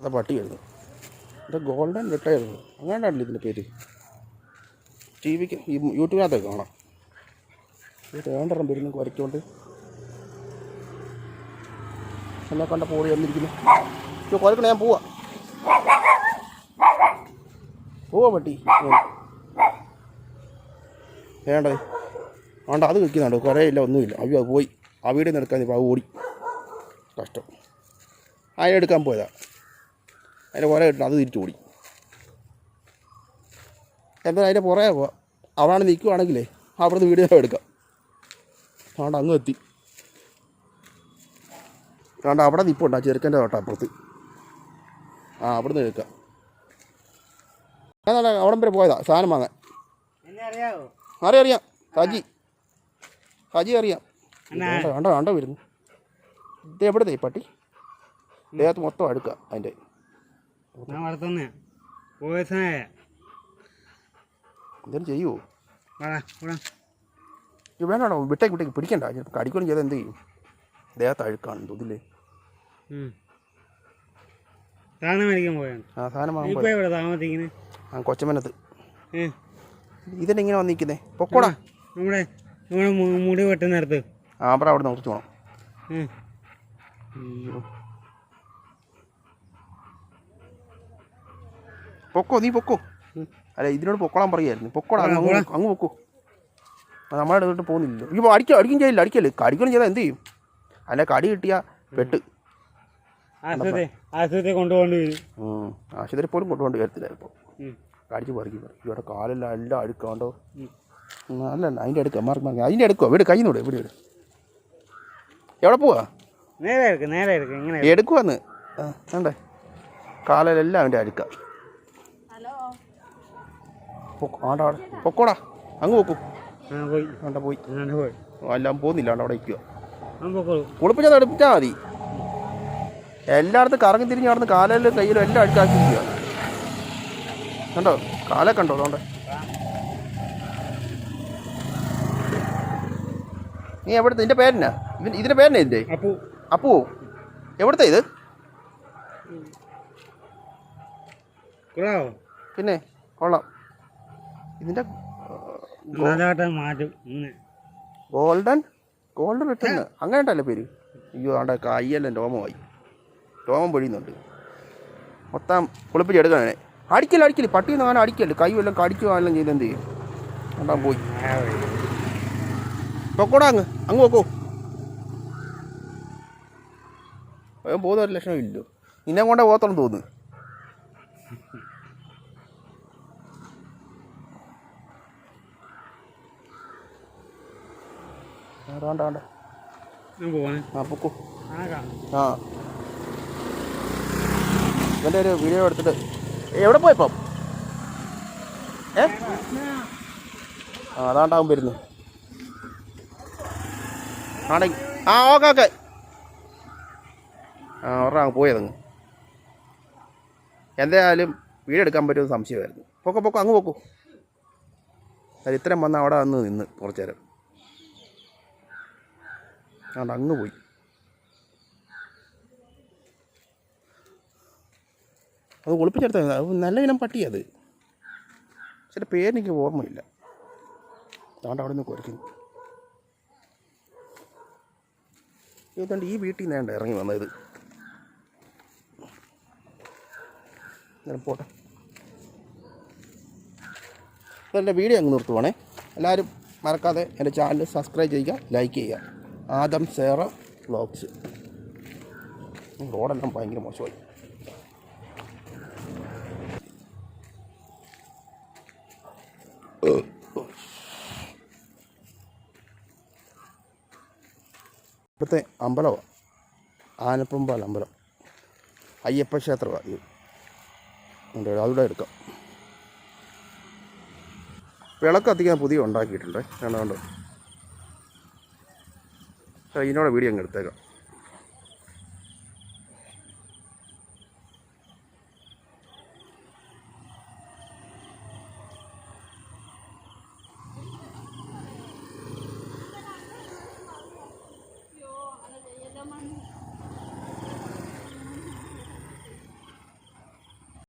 അത് പട്ടി വരുന്നു. ഇത് ഗോൾഡൻ റിട്ടയർ അങ്ങനെയാണല്ലോ ഇതിൻ്റെ പേര്. ടി വിക്ക് ഈ യൂട്യൂബിനകത്തൊക്കെ കാണാം. ഇത് വേണ്ടെണ്ണം വരുന്നു കുരയ്ക്കൊണ്ട്. എന്നെ കണ്ട പോളി വന്നിരിക്കുന്നു. കുരക്കണേ, ഞാൻ പോവാ പട്ടി വേണ്ടേ വേണ്ട. അത് വെക്കുന്നുണ്ട്, കുറേയില്ല, ഒന്നുമില്ല. അയ്യോ അത് പോയി. ആ വീഡിയോ നിന്ന് എടുക്കാൻ ഇപ്പോൾ അത് ഓടി. കഷ്ടം. അതിനെടുക്കാൻ പോയതാ. അതിൻ്റെ പുറകെ കിട്ടണം, അത് തിരിച്ചു ഓടി. എന്തായാലും അതിൻ്റെ പുറകെ പോവാം. അവിടെ നിൽക്കുവാണെങ്കിലേ അവിടുന്ന് വീഡിയോ എടുക്കാം. അതുകൊണ്ട് അങ്ങ് എത്തി. അതുകൊണ്ട് അവിടെ നിൽപ്പുണ്ട് ആ ചെറുക്കൻ്റെ തൊട്ട് അപ്പുറത്ത്. അവിടുന്ന് എടുക്കാം. ഞാൻ അവിടം വരെ പോയതാ സാധനം വാങ്ങാൻ. അറിയാം ഹജി അറിയാം. വേണ്ട വരുന്നു. ഇത് എവിടുത്തെ പട്ടി ദേഹത്ത് മൊത്തം അടുക്കുക. അതിൻ്റെ എന്തേലും ചെയ്യുമോ? വേണ്ടോ, വിട്ടേക്ക് പിടിക്കണ്ട. ചിലപ്പോൾ കടിക്കുകയും ചെയ്താൽ എന്ത് ചെയ്യും? ദേഹത്ത് അഴുക്കാണ് തോന്നില്ലേ. സാധനം വാങ്ങാൻ കൊച്ചമനത്ത്. ഇതിൻ്റെ ഇങ്ങനെ വന്നിരിക്കുന്നേ. പൊക്കോടാ. നമ്മുടെ മുടി വെട്ടുന്നിടത്ത് അവിടെ അവിടെ നോക്കിച്ചു പോകണം. പൊക്കോ, നീ പൊക്കോ. അല്ല, ഇതിനോട് പൊക്കോളാൻ പറയായിരുന്നു. പൊക്കോടാ, അങ്ങ് പൊക്കോ. നമ്മളെ ഇടവിട്ട് പോകുന്നില്ലല്ലോ. ഇപ്പോൾ അടിക്കും ചെയ്യില്ല. അടിക്കല്ലേ, കടിക്കണം ചെയ്താൽ എന്ത് ചെയ്യും? അല്ല, കടി കിട്ടിയാൽ പെട്ട് ആശുപത്രി കൊണ്ടുപോകേണ്ടി വരും. ആശുപത്രി പോലും കൊണ്ടുപോകേണ്ടി വരത്തില്ല. ഇപ്പോൾ കടിച്ച് പറിക്കും. ഇവിടെ കാലെല്ലാം എല്ലാം അടുക്കാണ്ടോ. അല്ല അതിൻ്റെ അടുക്കുക മാർക്ക് അതിൻ്റെ അടുക്കുക. വീട് കയ്യിൽ നിന്ന് ഇവിടെ എവിടെ പോവാ? നേരെ എടുക്കുവാന്ന് വേണ്ടേ. കാലെല്ലാം അവൻ്റെ അടുക്ക. പൊക്കോടാ, അങ്ങ് പൊക്കൂ. വേണ്ട പോയി. എല്ലാം പോകുന്നില്ല. അവിടെ വയ്ക്കുക. കുളിപ്പിച്ചാൽ എടുപ്പിച്ചാൽ മതി. എല്ലായിടത്തും കറങ്ങി തിരിഞ്ഞ് നടന്ന് കാലിലും കയ്യിലും എല്ലാം അടിച്ചാക്കിയിരിക്കുക. കണ്ടോ കാലെ കണ്ടോ? അതുകൊണ്ട് നീ എവിടുത്തെ? ഇതിൻ്റെ പേരെന്നാ? ഇതിൻ്റെ പേരെന്നാ? ഇതിൻ്റെ അപ്പു എവിടുത്തെ ഇത്? പിന്നെ കൊള്ളാം. ഇതിൻ്റെ ഗോൾഡൻ റിട്ടേൺ അങ്ങനെ ഉണ്ടല്ലോ പേര്. അയ്യോ ആണ്ട കയ്യെല്ലാം രോമം പൊഴിയുന്നുണ്ട്. മൊത്തം കുളിപ്പിച്ചെടുക്കാനെ. അടിക്കല് പട്ടിയൊന്നും അങ്ങനെ അടിക്കല്. കൈ വല്ലതും കടിക്കുവാനെല്ലാം ചെയ്ത് എന്ത് ചെയ്യും? കണ്ടാൻ പോയി. പൊക്കോടാ, അങ്ങ് വെക്കോ. പോകുന്ന ഒരു ലക്ഷണം ഇല്ലല്ലോ. നിന്നെ കൊണ്ടേ പോകത്തോളം തോന്നുന്നു. വേണ്ട പൊക്കോ. ഇവൻ്റെ ഒരു വീഡിയോ എടുത്തിട്ട് എവിടെ പോയപ്പം അതാണ്ടാവും വരുന്നു. ആണെങ്കിൽ ഓക്കെ ഒരാൾ പോയതങ്ങ്. എന്തായാലും വീഡിയോ എടുക്കാൻ പറ്റുമെന്ന് സംശയമായിരുന്നു. പൊക്കോ അങ്ങ് പൊക്കോ. അത് ഇത്രയും വന്ന് അവിടെ വന്ന് നിന്ന് കുറച്ച് നേരം. അതുകൊണ്ട് അങ്ങ് പോയി. അത് ഒളിപ്പിച്ചെടുത്ത നല്ല ഇനം പട്ടിയത്. ചില പേരെനിക്ക് ഓർമ്മയില്ല. അതുകൊണ്ട് അവിടെ നിന്ന് കുറയ്ക്കുന്നു. ഇതുകൊണ്ട് ഈ വീട്ടിൽ നിന്ന് വേണ്ട ഇറങ്ങി വന്നത്. പോട്ടെ. ഇതെൻ്റെ വീഡിയോ അങ്ങ് നിർത്തുവാണേ. എല്ലാവരും മറക്കാതെ എൻ്റെ ചാനൽ സബ്സ്ക്രൈബ് ചെയ്യുക, ലൈക്ക് ചെയ്യുക. ആദം സേറ വ്ളോഗ്സ്. റോഡെല്ലാം ഭയങ്കര മോശമായി. ഇപ്പോഴത്തെ അമ്പലമാണ് ആനപ്പമ്പാൽ അമ്പലം. അയ്യപ്പ ക്ഷേത്രമാണ് ഇത്. അതുകൂടെ എടുക്കാം. വിളക്ക് കത്തിക്കാൻ പുതിയ ഉണ്ടാക്കിയിട്ടുണ്ട്. കണ്ടോ ഇതിനോടെ വീഡിയോ അങ്ങ് എടുത്തേക്കാം.